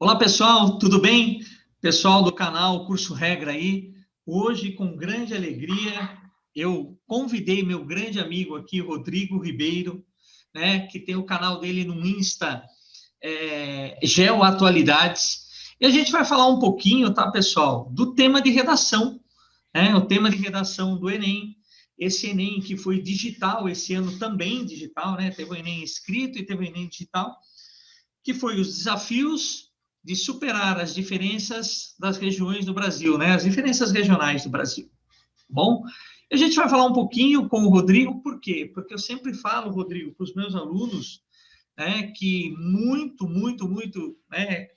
Olá, pessoal, tudo bem? Pessoal do canal Curso Regra aí. Hoje, com grande alegria, eu convidei meu grande amigo aqui, Rodrigo Ribeiro, né, que tem o canal dele no Insta, Geoatualidades. E a gente vai falar um pouquinho, tá, pessoal, do tema de redação, né? O tema de redação do Enem. Esse Enem que foi digital, esse ano também digital, né? Teve o Enem escrito e teve o Enem digital, que foi os desafios de superar as diferenças das regiões do Brasil, né? As diferenças regionais do Brasil. Bom, a gente vai falar um pouquinho com o Rodrigo, por quê? Porque eu sempre falo, Rodrigo, para os meus alunos, né, que muito, né,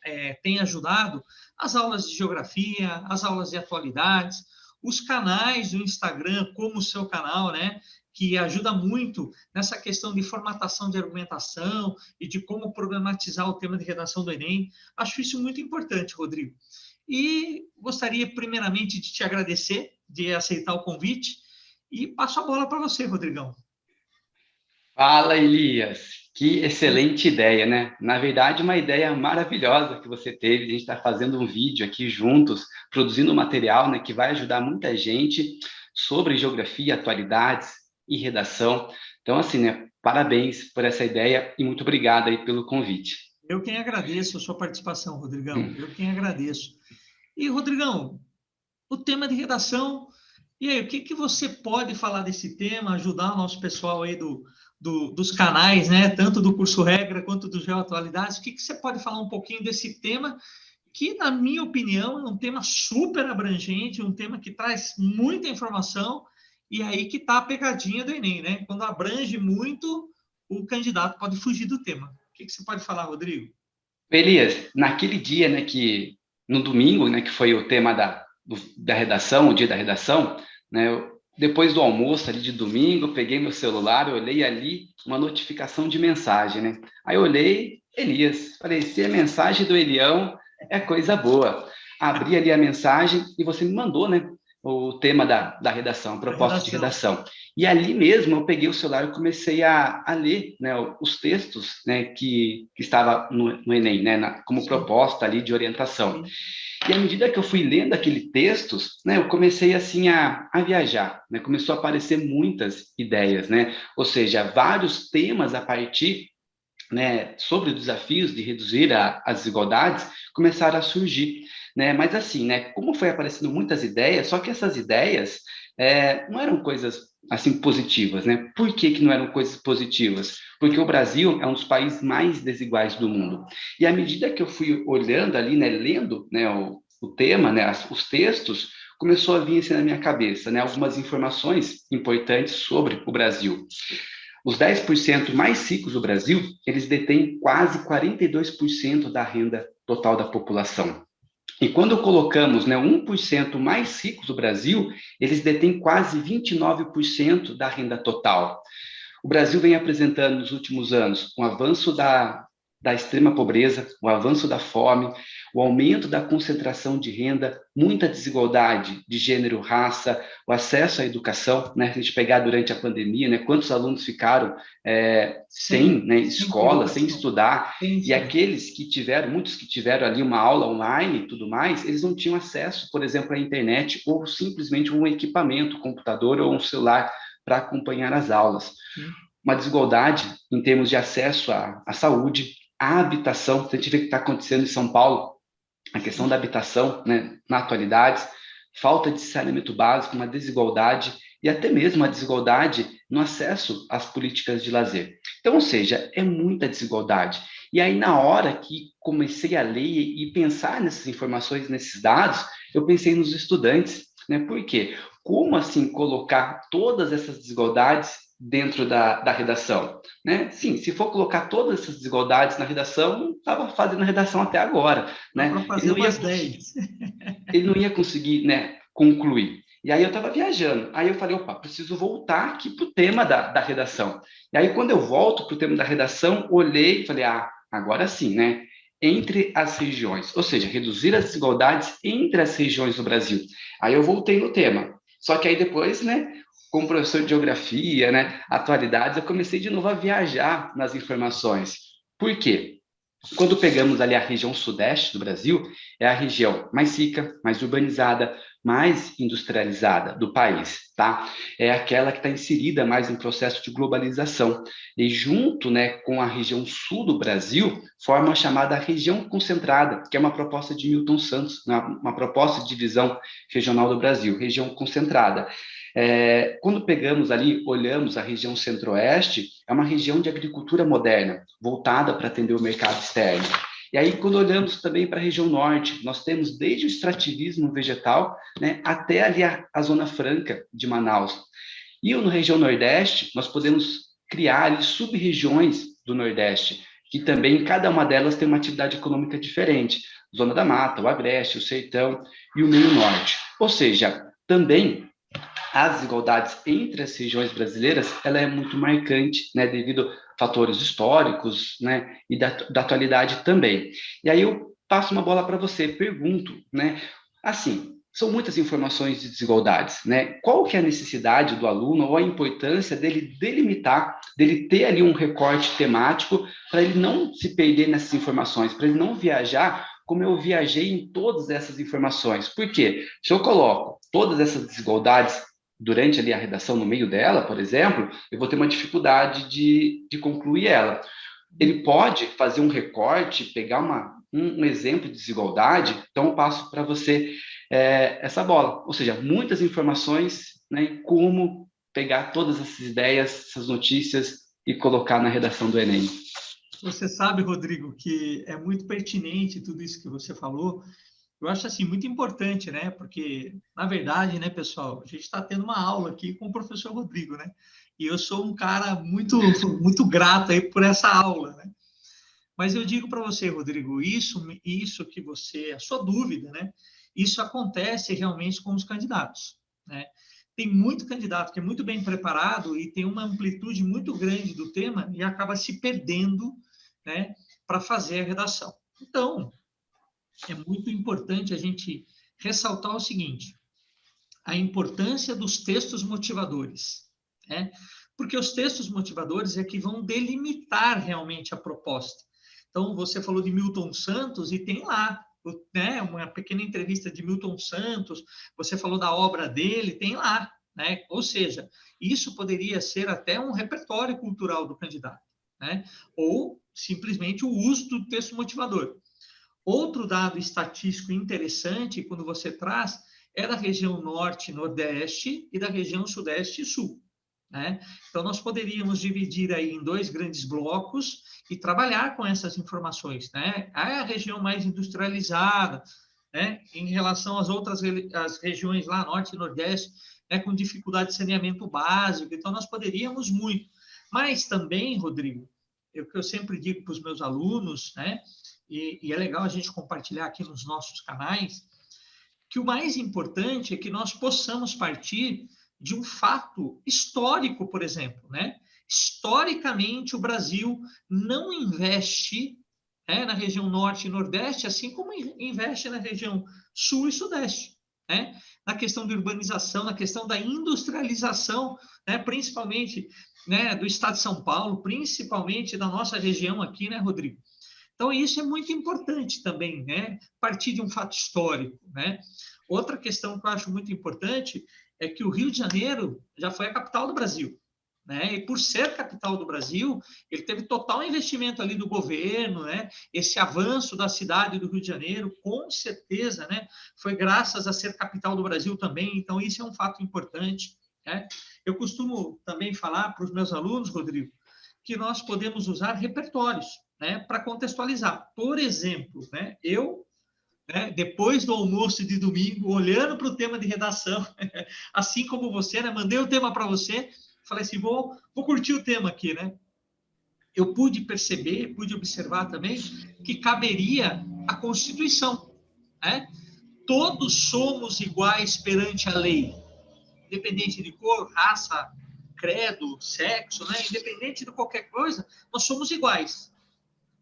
tem ajudado as aulas de geografia, as aulas de atualidades, os canais do Instagram, como o seu canal, né, que ajuda muito nessa questão de formatação de argumentação e de como problematizar o tema de redação do Enem. Acho isso muito importante, Rodrigo. E gostaria, primeiramente, de te agradecer, de aceitar o convite, e passo a bola para você, Rodrigão. Fala, Elias. Que excelente ideia, né? Na verdade, uma ideia maravilhosa que você teve. A gente está fazendo um vídeo aqui juntos, produzindo um material, né, que vai ajudar muita gente sobre geografia, atualidades e redação. Então, assim, né, parabéns por essa ideia e muito obrigado aí pelo convite. Eu quem agradeço a sua participação, Rodrigão. Hum. Eu quem agradeço. E, Rodrigão, o tema de redação, e aí, o que você pode falar desse tema, ajudar o nosso pessoal aí dos canais, né? Tanto do Curso Regra quanto do Geoatualidades, o que você pode falar um pouquinho desse tema, que, na minha opinião, é um tema super abrangente, um tema que traz muita informação, e aí que está a pegadinha do Enem, né? Quando abrange muito, o candidato pode fugir do tema. O que você pode falar, Rodrigo? Elias, naquele dia, né, no domingo, né, que foi o tema da redação, o dia da redação, né, depois do almoço ali de domingo, eu peguei meu celular, eu olhei ali uma notificação de mensagem, né? Aí eu olhei, Elias, falei, se é mensagem do Elião, é coisa boa. Abri ali a mensagem e você me mandou, né, o tema da redação, a A proposta de redação. redação. E ali mesmo eu peguei o celular e comecei a ler, né, os textos, né, que estava no Enem, né, como Sim, proposta ali de orientação. sim. E à medida que eu fui lendo aqueles textos, né, eu comecei assim a viajar, né, começou a aparecer muitas ideias, né, ou seja, vários temas a partir, né, sobre os desafios de reduzir as desigualdades começaram a surgir, né? Mas assim, né, como foi aparecendo muitas ideias, só que essas ideias não eram coisas assim positivas, né? Por que que não eram coisas positivas? Porque o Brasil é um dos países mais desiguais do mundo. E à medida que eu fui olhando ali, né, lendo, né, o tema, né, os textos, começou a vir assim na minha cabeça, né, algumas informações importantes sobre o Brasil. Os 10% mais ricos do Brasil, eles detêm quase 42% da renda total da população. E quando colocamos, né, 1% mais ricos do Brasil, eles detêm quase 29% da renda total. O Brasil vem apresentando nos últimos anos um avanço da extrema pobreza, o avanço da fome, o aumento da concentração de renda, muita desigualdade de gênero, raça, o acesso à educação, né? Se a gente pegar durante a pandemia, né? Quantos alunos ficaram sem, né, Sem ter escola, sem educação. estudar, Sim, e sim. aqueles que tiveram, muitos que tiveram ali uma aula online e tudo mais, eles não tinham acesso, por exemplo, à internet ou simplesmente um equipamento, um computador ou um celular para acompanhar as aulas. Sim. Uma desigualdade em termos de acesso à saúde, à habitação. Se a gente vê o que está acontecendo em São Paulo, a questão da habitação, né, na atualidade, falta de saneamento básico, uma desigualdade e até mesmo uma desigualdade no acesso às políticas de lazer. Então, ou seja, é muita desigualdade. E aí, na hora que comecei a ler e pensar nessas informações, nesses dados, eu pensei nos estudantes, né? Por quê? Como assim colocar todas essas desigualdades dentro da redação, né? Sim, se for colocar todas essas desigualdades na redação, não estava fazendo a redação até agora, Dá para né? fazer umas 10. Ele não ia conseguir, né, concluir. E aí eu estava viajando. Aí eu falei, opa, preciso voltar aqui para o tema da redação. E aí quando eu volto para o tema da redação, olhei e falei, agora sim, né? Entre as regiões, ou seja, reduzir as desigualdades entre as regiões do Brasil. Aí eu voltei no tema. Só que aí depois, né, como professor de geografia, né, atualidades, eu comecei de novo a viajar nas informações. Por quê? Quando pegamos ali a região sudeste do Brasil, é a região mais rica, mais urbanizada, mais industrializada do país, tá? É aquela que está inserida mais em processo de globalização. E junto, né, com a região sul do Brasil, forma a chamada região concentrada, que é uma proposta de Milton Santos, né, uma proposta de divisão regional do Brasil, região concentrada. Quando pegamos ali, olhamos a região centro-oeste, é uma região de agricultura moderna, voltada para atender o mercado externo. E aí, quando olhamos também para a região norte, nós temos desde o extrativismo vegetal, né, até ali a Zona Franca de Manaus. E na região nordeste, nós podemos criar ali sub-regiões do nordeste, que também, cada uma delas tem uma atividade econômica diferente. Zona da Mata, o Agreste, o Sertão e o Meio Norte. Ou seja, também as desigualdades entre as regiões brasileiras, ela é muito marcante, né, devido a fatores históricos, né, e da atualidade também. E aí eu passo uma bola para você, pergunto, né, assim, são muitas informações de desigualdades, né? Qual que é a necessidade do aluno ou a importância dele delimitar, dele ter ali um recorte temático para ele não se perder nessas informações, para ele não viajar como eu viajei em todas essas informações. Por quê? Se eu coloco todas essas desigualdades durante ali a redação, no meio dela, por exemplo, eu vou ter uma dificuldade de concluir ela. Ele pode fazer um recorte, pegar um exemplo de desigualdade, então eu passo para você essa bola. Ou seja, muitas informações, né, como pegar todas essas ideias, essas notícias e colocar na redação do Enem. Você sabe, Rodrigo, que é muito pertinente tudo isso que você falou. Eu acho assim muito importante, né? Porque, na verdade, né, pessoal, a gente está tendo uma aula aqui com o professor Rodrigo, né? E eu sou um cara muito grato aí por essa aula, né? Mas eu digo para você, Rodrigo, isso que você, a sua dúvida, né? Isso acontece realmente com os candidatos, né? Tem muito candidato que é muito bem preparado e tem uma amplitude muito grande do tema e acaba se perdendo, né, para fazer a redação. Então, é muito importante a gente ressaltar o seguinte: a importância dos textos motivadores, né? Porque os textos motivadores é que vão delimitar realmente a proposta. Então, você falou de Milton Santos e tem lá, né, uma pequena entrevista de Milton Santos, você falou da obra dele, tem lá, né? Ou seja, isso poderia ser até um repertório cultural do candidato, né? Ou simplesmente o uso do texto motivador. Outro dado estatístico interessante, quando você traz, é da região norte, nordeste e da região sudeste e sul, né? Então, nós poderíamos dividir aí em dois grandes blocos e trabalhar com essas informações, né? A região mais industrializada, né, em relação às outras as regiões lá, norte e nordeste, né, com dificuldade de saneamento básico. Então, nós poderíamos muito. Mas também, Rodrigo, o que eu sempre digo para os meus alunos, né, e é legal a gente compartilhar aqui nos nossos canais, que o mais importante é que nós possamos partir de um fato histórico, por exemplo, né? Historicamente, o Brasil não investe, né, na região norte e nordeste, assim como investe na região sul e sudeste, né? Na questão da urbanização, na questão da industrialização, né, principalmente, né, do estado de São Paulo, principalmente da nossa região aqui, né, Rodrigo? Então, isso é muito importante também, né? Partir de um fato histórico, né? Outra questão que eu acho muito importante é que o Rio de Janeiro já foi a capital do Brasil, né? E por ser capital do Brasil, ele teve total investimento ali do governo, né? Esse avanço da cidade do Rio de Janeiro, com certeza, né? Foi graças a ser capital do Brasil também. Então, isso é um fato importante, né? Eu costumo também falar para os meus alunos, Rodrigo, que nós podemos usar repertórios, né, para contextualizar. Por exemplo, né, eu, né, depois do almoço de domingo, olhando para o tema de redação, assim como você, né, mandei o tema para você, falei assim, vou curtir o tema aqui, né? Eu pude perceber, pude observar também que caberia a Constituição, né? Todos somos iguais perante a lei, independente de cor, raça, credo, sexo, né? Independente de qualquer coisa, nós somos iguais.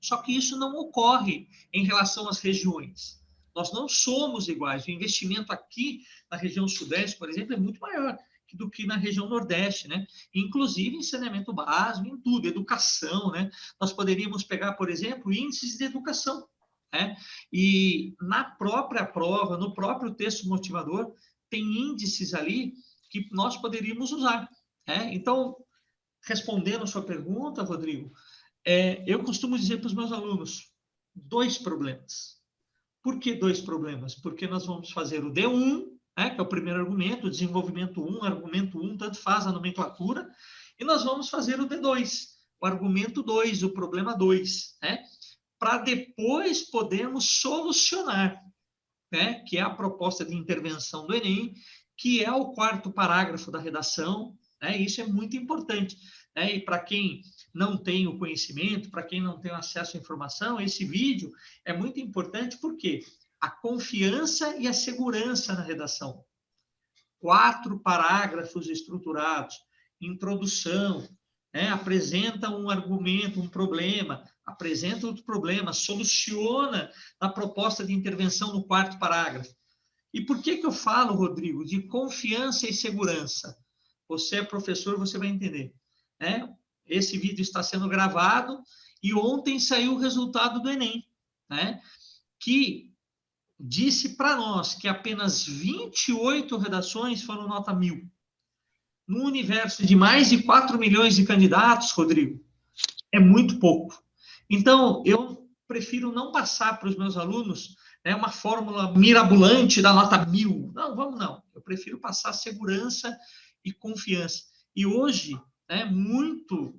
Só que isso não ocorre em relação às regiões. Nós não somos iguais. O investimento aqui na região sudeste, por exemplo, é muito maior do que na região Nordeste, né? Inclusive em saneamento básico, em tudo, educação, né? Nós poderíamos pegar, por exemplo, índices de educação, né? E na própria prova, no próprio texto motivador, tem índices ali que nós poderíamos usar, né? Então, respondendo a sua pergunta, Rodrigo, eu costumo dizer para os meus alunos, 2 problemas. Por que 2 problemas? Porque nós vamos fazer o D1, né, que é o primeiro argumento, o desenvolvimento 1, argumento 1, tanto faz a nomenclatura, e nós vamos fazer o D2, o argumento 2, o problema 2, né, para depois podermos solucionar, né, que é a proposta de intervenção do Enem, que é o 4º parágrafo da redação, né, isso é muito importante, né, e para quem não tem o conhecimento, para quem não tem acesso à informação, esse vídeo é muito importante porque a confiança e a segurança na redação. 4 parágrafos estruturados, introdução, né, apresenta um argumento, um problema, apresenta outro problema, soluciona a proposta de intervenção no 4º parágrafo. E por que eu falo, Rodrigo, de confiança e segurança? Você é professor, você vai entender, né? Esse vídeo está sendo gravado e ontem saiu o resultado do Enem, né? Que disse para nós que apenas 28 redações foram nota 1000. No universo de mais de 4 milhões de candidatos, Rodrigo, é muito pouco. Então, eu prefiro não passar para os meus alunos, né, uma fórmula mirabolante da nota 1000. Não, vamos não. Eu prefiro passar segurança e confiança. E hoje, né, muito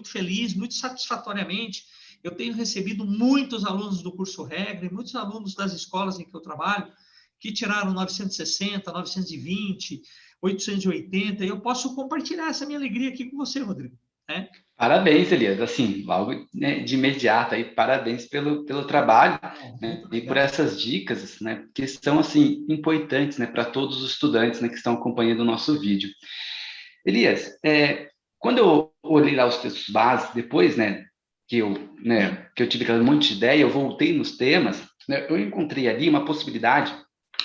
feliz, muito satisfatoriamente, eu tenho recebido muitos alunos do curso Regra e muitos alunos das escolas em que eu trabalho que tiraram 960, 920, 880, e eu posso compartilhar essa minha alegria aqui com você, Rodrigo, né? Parabéns, Elias. Assim, logo, né, de imediato, aí, parabéns pelo trabalho, né, e por essas dicas, né, que são, assim, importantes, né, para todos os estudantes, né, que estão acompanhando o nosso vídeo. Elias, quando eu olhei lá os textos básicos, depois, né, que eu tive aquele monte de ideia, eu voltei nos temas, né, eu encontrei ali uma possibilidade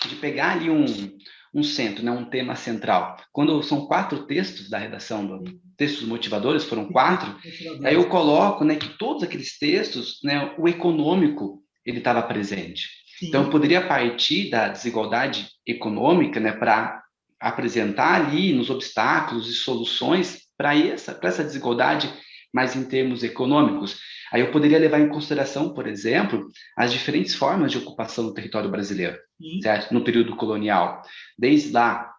de pegar ali um centro, né, um tema central. Quando são 4 textos da redação, textos motivadores, foram 4, aí eu coloco, né, que todos aqueles textos, né, o econômico, ele estava presente. Sim. Então, eu poderia partir da desigualdade econômica, né, para apresentar ali nos obstáculos e soluções para essa desigualdade, mas em termos econômicos. Aí eu poderia levar em consideração, por exemplo, as diferentes formas de ocupação do território brasileiro, certo? No período colonial, desde lá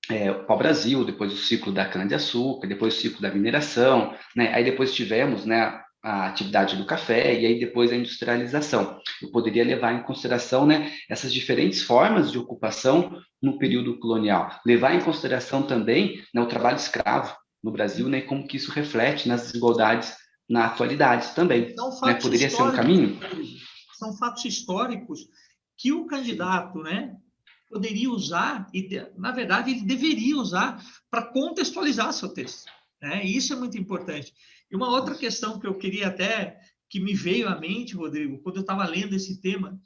o pau-brasil, depois o ciclo da cana-de-açúcar, depois o ciclo da mineração, né? Aí depois tivemos, né, a atividade do café e aí depois a industrialização. Eu poderia levar em consideração, né, essas diferentes formas de ocupação no período colonial. Levar em consideração também, né, o trabalho escravo no Brasil, né, como que isso reflete nas desigualdades na atualidade também. Né? Poderia ser um caminho? São fatos históricos que o candidato, né, poderia usar, e na verdade ele deveria usar para contextualizar seu texto, né? Isso é muito importante. E uma outra questão que eu queria até, que me veio à mente, Rodrigo, quando eu estava lendo esse tema,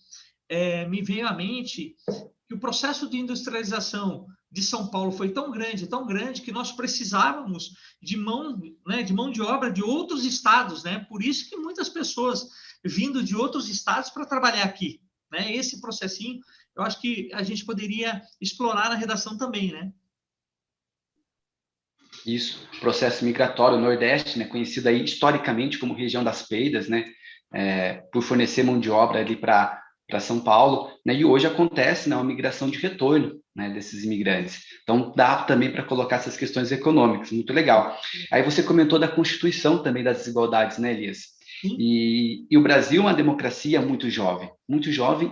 me veio à mente que o processo de industrialização de São Paulo foi tão grande, que nós precisávamos de mão de obra de outros estados, né? Por isso que muitas pessoas vindo de outros estados para trabalhar aqui, né? Esse processinho, eu acho que a gente poderia explorar na redação também, né? Isso, processo migratório Nordeste, né, conhecido aí historicamente como região das Peidas, né, por fornecer mão de obra ali para São Paulo, né, e hoje acontece, né, uma migração de retorno, né, desses imigrantes. Então, dá também para colocar essas questões econômicas, muito legal. Aí você comentou da Constituição também das desigualdades, né, Elias? E o Brasil é uma democracia muito jovem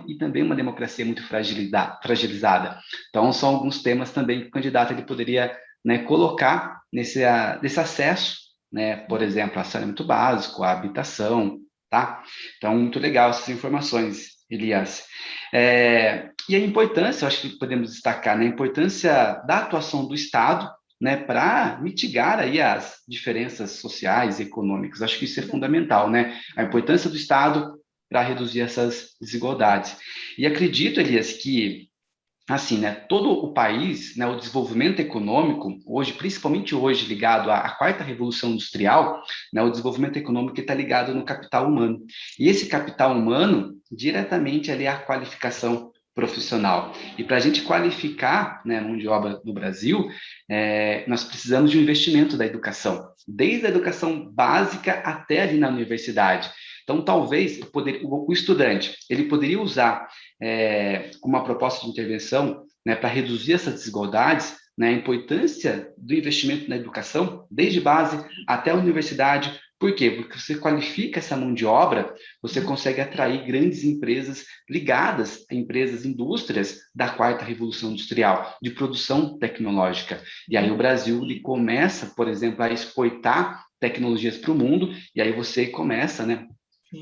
e também uma democracia muito fragilizada. Então, são alguns temas também que o candidato ele poderia, né, colocar nesse acesso, né, por exemplo, a saneamento básico, a habitação, tá? Então, muito legal essas informações, Elias. E a importância, eu acho que podemos destacar, né, a importância da atuação do Estado, né, para mitigar aí as diferenças sociais e econômicas. Acho que isso é fundamental, né? A importância do Estado para reduzir essas desigualdades. E acredito, Elias, que assim, né, todo o país, né, o desenvolvimento econômico, hoje, principalmente hoje, ligado à quarta revolução industrial, né, o desenvolvimento econômico está ligado no capital humano. E esse capital humano, diretamente ali, é a qualificação profissional. E para a gente qualificar, né, a mão de obra no Brasil, nós precisamos de um investimento da educação, desde a educação básica até ali na universidade. Então, talvez o estudante ele poderia usar uma proposta de intervenção, né, para reduzir essas desigualdades, né, a importância do investimento na educação, desde base até a universidade. Por quê? Porque você qualifica essa mão de obra, você consegue atrair grandes empresas ligadas a empresas, indústrias da quarta revolução industrial, de produção tecnológica. E aí o Brasil ele começa, por exemplo, a exportar tecnologias para o mundo, e aí você começa, né,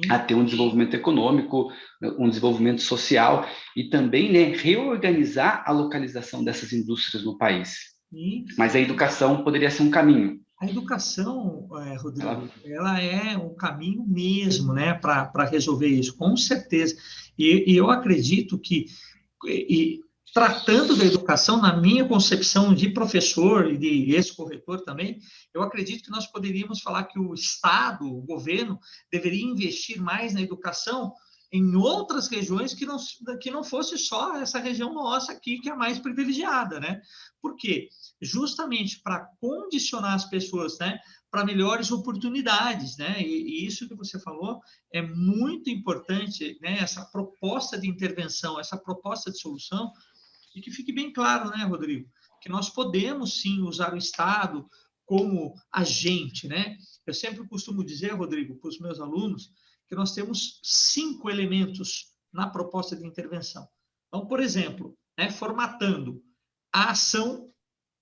a ter um desenvolvimento econômico, um desenvolvimento social e também, né, reorganizar a localização dessas indústrias no país. Sim. Mas a educação poderia ser um caminho. A educação, Rodrigo, ela é um caminho mesmo, né, para resolver isso, com certeza. E eu acredito que, tratando da educação, na minha concepção de professor e de ex-corretor também, eu acredito que nós poderíamos falar que o Estado, o governo, deveria investir mais na educação em outras regiões que não fosse só essa região nossa aqui, que é a mais privilegiada, né? Por quê? Justamente para condicionar as pessoas, né, para melhores oportunidades, né? E isso que você falou é muito importante, né? Essa proposta de intervenção, essa proposta de solução, e que fique bem claro, né, Rodrigo, que nós podemos sim usar o Estado como agente, né? Eu sempre costumo dizer, Rodrigo, para os meus alunos, que nós temos 5 elementos na proposta de intervenção. Então, por exemplo, né, formatando a ação,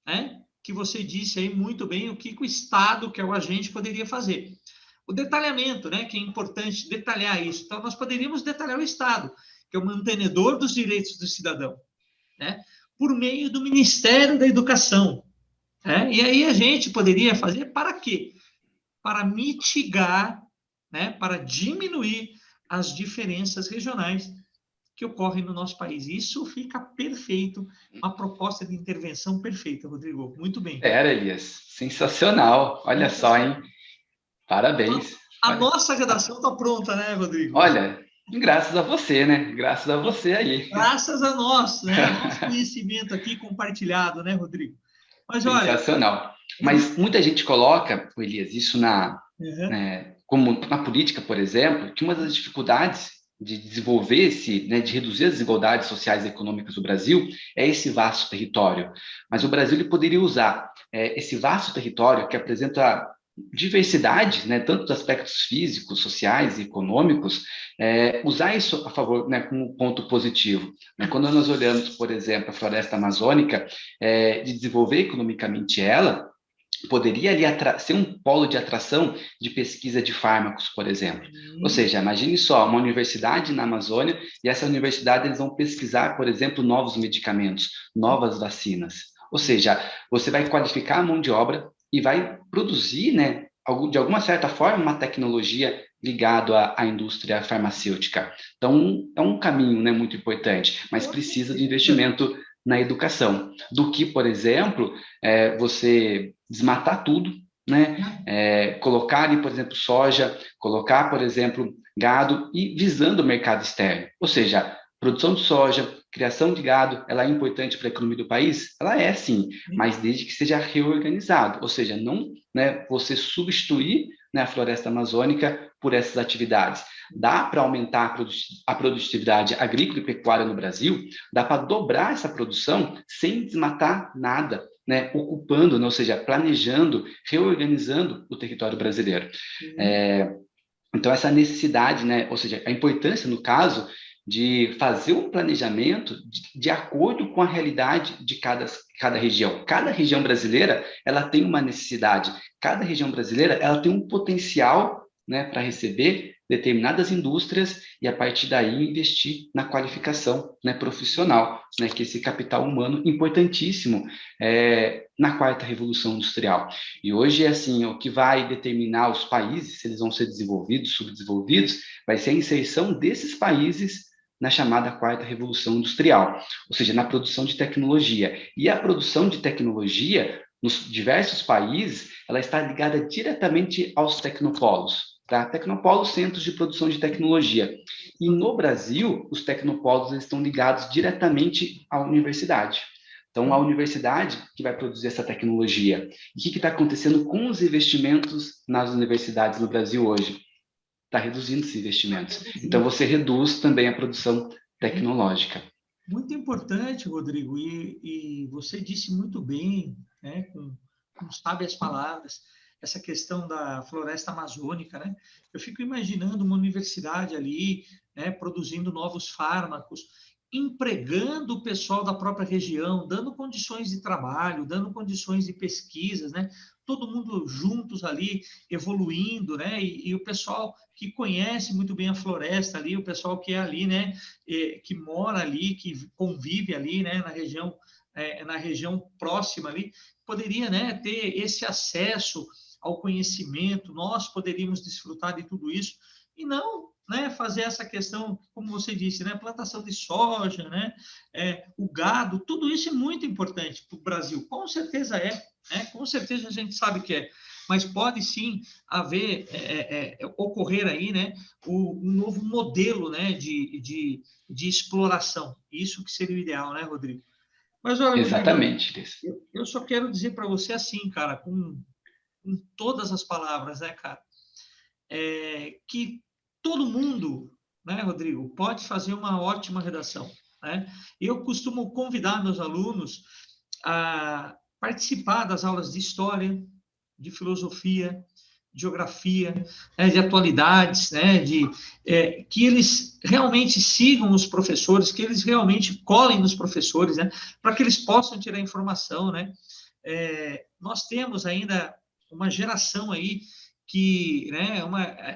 né, que você disse aí muito bem o que o Estado, que é o agente, poderia fazer. O detalhamento, né, que é importante detalhar isso. Então, nós poderíamos detalhar o Estado, que é o mantenedor dos direitos do cidadão, né, por meio do Ministério da Educação. Né? E aí a gente poderia fazer para quê? Para mitigar, né, para diminuir as diferenças regionais que ocorrem no nosso país. Isso fica perfeito, uma proposta de intervenção perfeita, Rodrigo. Muito bem. Elias, sensacional. Olha só, hein? Parabéns. A Olha, nossa redação está pronta, né, Rodrigo? olha, graças a você, né? Graças a você aí. Graças a nós, né? Nosso conhecimento aqui compartilhado, né, Rodrigo? Mas olha. Sensacional. Mas muita gente coloca, Elias, isso Uhum. como na política, por exemplo, que uma das dificuldades de desenvolver né, de reduzir as desigualdades sociais e econômicas do Brasil é esse vasto território. Mas o Brasil ele poderia usar esse vasto território que apresenta diversidade, né, tanto dos aspectos físicos, sociais e econômicos, usar isso a favor, né, como ponto positivo. Né? Quando nós olhamos, por exemplo, a floresta amazônica, de desenvolver economicamente ela, poderia ali ser um polo de atração de pesquisa de fármacos, por exemplo. Ou seja, imagine só, uma universidade na Amazônia, e essa universidade eles vão pesquisar, por exemplo, novos medicamentos, novas vacinas. Ou seja, você vai qualificar a mão de obra e vai produzir, né, de alguma certa forma, uma tecnologia ligado à indústria farmacêutica. Então, é um caminho, né, muito importante, mas precisa de investimento na educação, do que, por exemplo, você desmatar tudo, né? Colocar ali, por exemplo, soja, colocar, por exemplo, gado e visando o mercado externo. Ou seja, produção de soja, criação de gado, ela é importante para a economia do país? Ela é, sim, mas desde que seja reorganizado, ou seja, não, né, você substituir, né, a floresta amazônica por essas atividades. Dá para aumentar a produtividade agrícola e pecuária no Brasil, dá para dobrar essa produção sem desmatar nada, né, ocupando, né, ou seja, planejando, reorganizando o território brasileiro. Então, essa necessidade, né, ou seja, a importância, no caso, de fazer um planejamento de acordo com a realidade de cada região. Cada região brasileira, ela tem uma necessidade. Cada região brasileira, ela tem um potencial, né, para receber determinadas indústrias e, a partir daí, investir na qualificação, né, profissional, né, que é esse capital humano importantíssimo na quarta revolução industrial. E hoje, assim, o que vai determinar os países, se eles vão ser desenvolvidos, subdesenvolvidos, vai ser a inserção desses países na chamada quarta revolução industrial, ou seja, na produção de tecnologia. E a produção de tecnologia, nos diversos países, ela está ligada diretamente aos tecnopolos, tá? Tecnopolos, centros de produção de tecnologia. E no Brasil, os tecnopolos estão ligados diretamente à universidade. Então, a universidade que vai produzir essa tecnologia. E o que está acontecendo com os investimentos nas universidades no Brasil hoje? Está reduzindo esses investimentos. Então, você reduz também a produção tecnológica. Muito importante, Rodrigo, e você disse muito bem, né, com sábias palavras, essa questão da floresta amazônica, né? Eu fico imaginando uma universidade ali, né, produzindo novos fármacos, empregando o pessoal da própria região, dando condições de trabalho, dando condições de pesquisas, né? Todo mundo juntos ali, evoluindo, né? E o pessoal que conhece muito bem a floresta ali, o pessoal que é ali, né? Que mora ali, que convive ali, né? Na região próxima ali, poderia, né? Ter esse acesso ao conhecimento, nós poderíamos desfrutar de tudo isso, e não, né, fazer essa questão, como você disse, né, plantação de soja, né, o gado, tudo isso é muito importante para o Brasil, com certeza né, com certeza a gente sabe que é, mas pode sim haver, ocorrer aí, né, um novo modelo, né, de exploração, isso que seria o ideal, né, Rodrigo? Mas olha, Exatamente, Rodrigo, eu só quero dizer para você assim, cara, com todas as palavras, né, cara, que todo mundo, né, Rodrigo, pode fazer uma ótima redação, né? Eu costumo convidar meus alunos a participar das aulas de história, de filosofia, de geografia, né, de atualidades, né, que eles realmente sigam os professores, que eles realmente colhem nos professores, né, para que eles possam tirar informação, né? Nós temos ainda uma geração aí que, né,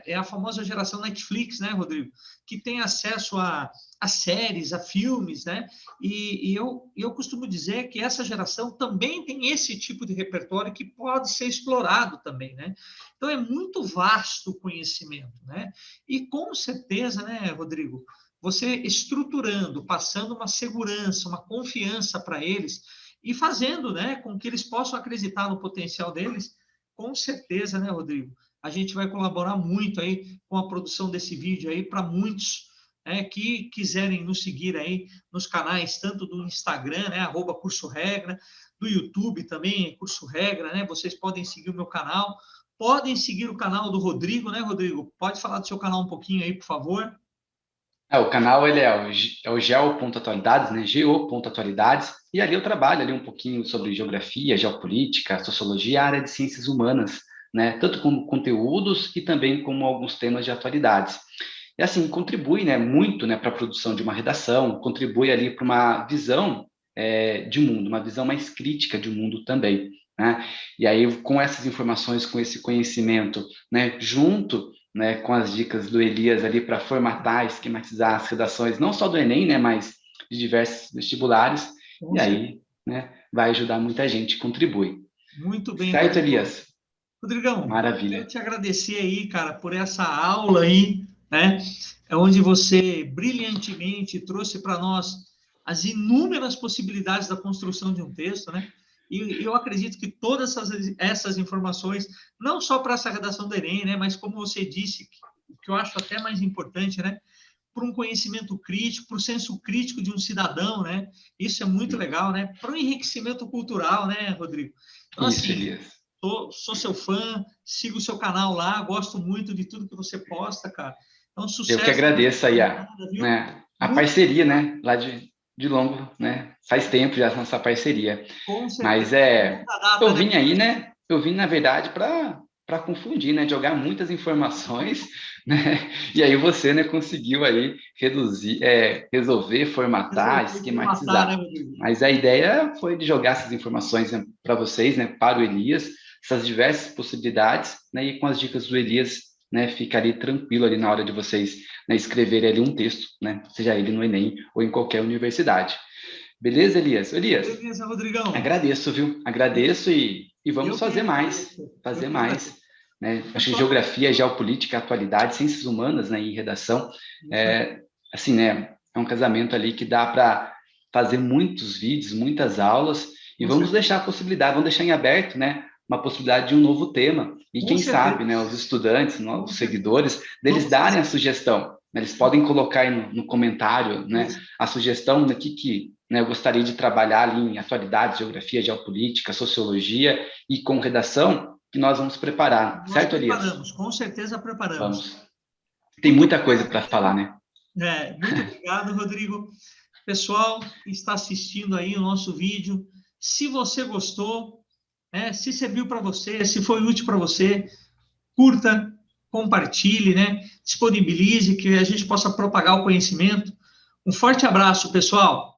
é a famosa geração Netflix, né, Rodrigo, que tem acesso a séries, a filmes, né, e eu costumo dizer que essa geração também tem esse tipo de repertório que pode ser explorado também, né, então é muito vasto o conhecimento, né, e com certeza, né, Rodrigo, você estruturando, passando uma segurança, uma confiança para eles e fazendo, né, com que eles possam acreditar no potencial deles, com certeza, né, Rodrigo? A gente vai colaborar muito aí com a produção desse vídeo aí para muitos, né, que quiserem nos seguir aí nos canais, tanto do Instagram, né, @Curso Regra, do YouTube também, Curso Regra, né? Vocês podem seguir o meu canal, podem seguir o canal do Rodrigo, né, Rodrigo? Pode falar do seu canal um pouquinho aí, por favor? O canal ele é o geo.atualidades, né? Geo.atualidades, e ali eu trabalho ali um pouquinho sobre geografia, geopolítica, sociologia, área de ciências humanas, né? Tanto como conteúdos e também como alguns temas de atualidades. E assim, contribui, né, muito, né, para a produção de uma redação, contribui ali para uma visão de mundo, uma visão mais crítica de mundo também, né? E aí, com essas informações, com esse conhecimento, né, junto, né, com as dicas do Elias ali para formatar, esquematizar as redações, não só do Enem, né, mas de diversos vestibulares, e aí, né, vai ajudar muita gente, contribui. Muito bem, Certo, Rodrigo. Elias? Rodrigão, quero Maravilha. te agradecer aí, cara, por essa aula aí, né? É onde você brilhantemente trouxe para nós as inúmeras possibilidades da construção de um texto, né? E eu acredito que todas essas informações, não só para essa redação do Enem, né? Mas como você disse, o que eu acho até mais importante, né? Para um conhecimento crítico, para o senso crítico de um cidadão, né? Isso é muito legal, né? Para o enriquecimento cultural, né, Rodrigo? Então, Isso, assim, Elias. sou seu fã, sigo o seu canal lá, gosto muito de tudo que você posta, cara. Então, Eu que sucesso agradeço aí viu? a Muito parceria, né? Lá de longo, né? Faz tempo já nossa parceria. com Mas certeza. Longa data, eu né? vim aí, né? Eu vim, na verdade, para confundir, né? Jogar muitas informações, né? E aí você, né, conseguiu aí reduzir, resolver, formatar, Resolvi matar, né, esquematizar. Rodrigo? Mas a ideia foi de jogar essas informações, né, para vocês, né? Para o Elias, essas diversas possibilidades, né? E com as dicas do Elias, né? Fica ali tranquilo ali na hora de vocês, né, escreverem ali um texto, né? Seja ele no Enem ou em qualquer universidade. Beleza, Elias? Elias, Beleza, Rodrigão. agradeço, viu? Agradeço e vamos Eu que fazer mais, agradeço. Eu fazer que mais. agradeço. Né? Acho que Pessoal, geografia, geopolítica, atualidade, ciências humanas, né, em redação, isso aí. assim, né, é um casamento ali que dá para fazer muitos vídeos, muitas aulas, e vamos deixar a possibilidade, vamos deixar em aberto, né, uma possibilidade de um novo tema, e Com quem certeza. sabe, né, os estudantes, os seguidores, deles darem a sugestão, né, eles podem colocar aí no comentário, né, a sugestão do que né, eu gostaria de trabalhar ali em atualidade, geografia, geopolítica, sociologia, e com redação, que nós vamos preparar, Nós certo, Elias? preparamos, com certeza preparamos. Vamos. Tem muita coisa para falar, né? Muito obrigado, Rodrigo. Pessoal que está assistindo aí o nosso vídeo, se você gostou, né, se serviu para você, se foi útil para você, curta, compartilhe, né, disponibilize, que a gente possa propagar o conhecimento. Um forte abraço, pessoal!